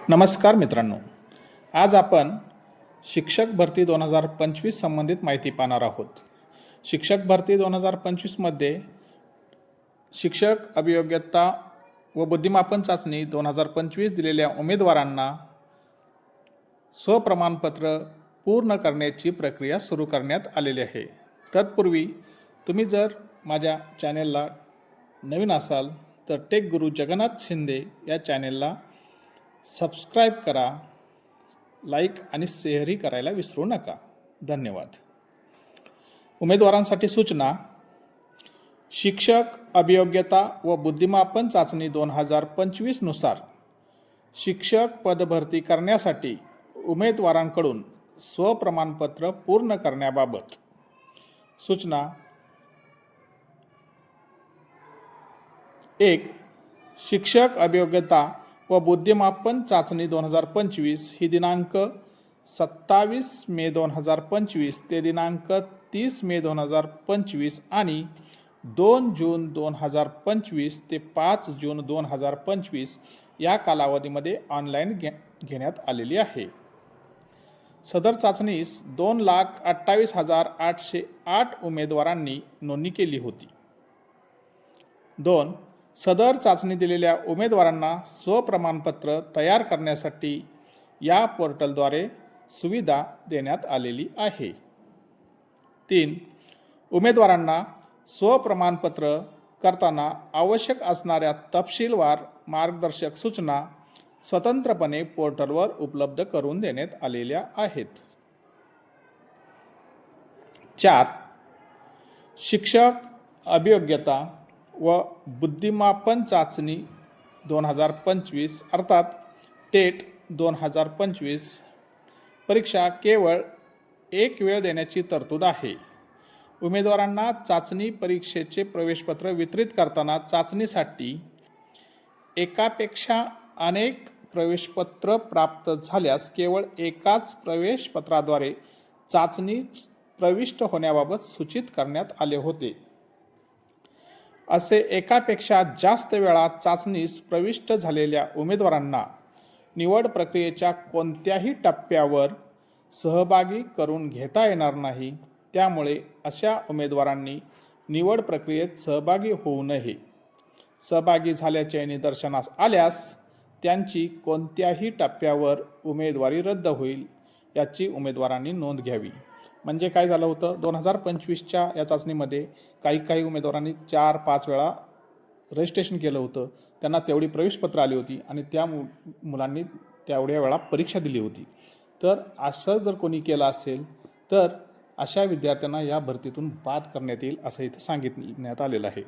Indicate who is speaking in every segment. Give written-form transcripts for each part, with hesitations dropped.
Speaker 1: नमस्कार मित्रांनो, आज आपण शिक्षक भरती 2025 संबंधित माहिती पाहणार आहोत। शिक्षक भरती 2025मध्ये शिक्षक अभियोग्यता व बुद्धिमापन चाचणी 2025 दिलेल्या उमेदवारांना स्वप्रमाणपत्र पूर्ण करण्याची प्रक्रिया सुरू करण्यात आलेली आहे। तत्पूर्वी तुम्ही जर माझ्या चॅनेलला नवीन असाल तर टेक गुरु जगन्नाथ शिंदे या चॅनेलला सबस्क्राईब करा, लाईक आणि शेअरही करायला विसरू नका। धन्यवाद। उमेदवारांसाठी सूचना। शिक्षक अभियोग्यता व बुद्धिमापन चाचणी 2025 नुसार शिक्षक पद भरती करण्यासाठी उमेदवारांकडून स्वप्रमाणपत्र पूर्ण करण्याबाबत सूचना। 1. शिक्षक अभियोग्यता व बुद्धिमापन चाचणी 2025 ही दिनांक 27 मे 2025 ते दिनांक 30 मे 2025 आणि 2 जून 2025 ते 5 जून 2025 या कालावधीमध्ये ऑनलाईन घेण्यात आलेली आहे। सदर चाचणीस 2,28,808 उमेदवारांनी नोंदणी केली होती। 2. सदर चाचणी दिलेल्या उमेदवारांना स्वप्रमाणपत्र तयार करण्यासाठी या पोर्टलद्वारे सुविधा देण्यात आलेली आहे। 3. उमेदवारांना स्वप्रमाणपत्र करताना आवश्यक असणाऱ्या तपशीलवार मार्गदर्शक सूचना स्वतंत्रपणे पोर्टलवर उपलब्ध करून देण्यात आलेल्या आहेत। 4. शिक्षक अभियोग्यता व बुद्धिमापन चाचणी 2025 अर्थात टेट 2025 परीक्षा केवळ एक वेळ देण्याची तरतूद आहे। उमेदवारांना चाचणी परीक्षेचे प्रवेशपत्र वितरित करताना चाचणीसाठी एकापेक्षा अनेक प्रवेशपत्र प्राप्त झाल्यास केवळ एकाच प्रवेशपत्राद्वारे चाचणीत प्रविष्ट होण्याबाबत सूचित करण्यात आले होते। असे एकापेक्षा जास्त वेळा चाचणीस प्रविष्ट झालेल्या उमेदवारांना निवड प्रक्रियेच्या कोणत्याही टप्प्यावर सहभागी करून घेता येणार नाही। त्यामुळे अशा उमेदवारांनी निवड प्रक्रियेत सहभागी होऊ नये। सहभागी झाल्याचे निदर्शनास आल्यास त्यांची कोणत्याही टप्प्यावर उमेदवारी रद्द होईल याची उमेदवारांनी नोंद घ्यावी। म्हणजे काय झालं होतं, 2025च्या या चाचणीमध्ये काही उमेदवारांनी 4-5 वेळा रजिस्ट्रेशन केलं होतं, त्यांना तेवढी प्रवेशपत्र आली होती आणि त्या मुलांनी तेवढ्या वेळा परीक्षा दिली होती। तर असं जर कोणी केलं असेल तर अशा विद्यार्थ्यांना या भरतीतून बाद करण्यात येईल असं इथं सांगितण्यात आलेलं आहे।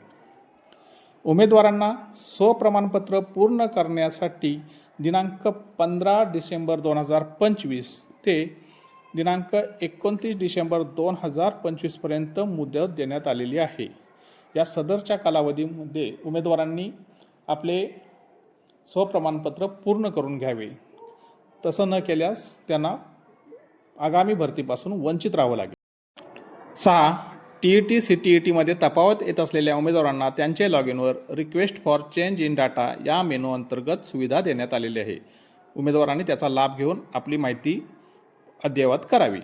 Speaker 1: उमेदवारांना स्वप्रमाणपत्र पूर्ण करण्यासाठी दिनांक 15 डिसेंबर 2025 ते दिनांक 29 डिसेंबर 2025 पर्यंत मुदत देण्यात आलेली आहे। या सदरच्या कालावधीमध्ये उमेदवारांनी आपले स्वप्रमाणपत्र पूर्ण करून घ्यावे। तसं न केल्यास त्यांना आगामी भरतीपासून वंचित राहावं लागेल। 6. TET CTETमध्ये तफावत येत असलेल्या उमेदवारांना त्यांचे लॉगिनवर request for change in data या मेनू अंतर्गत सुविधा देण्यात आलेली आहे। उमेदवारांनी त्याचा लाभ घेऊन आपली माहिती अद्ययावत करावी।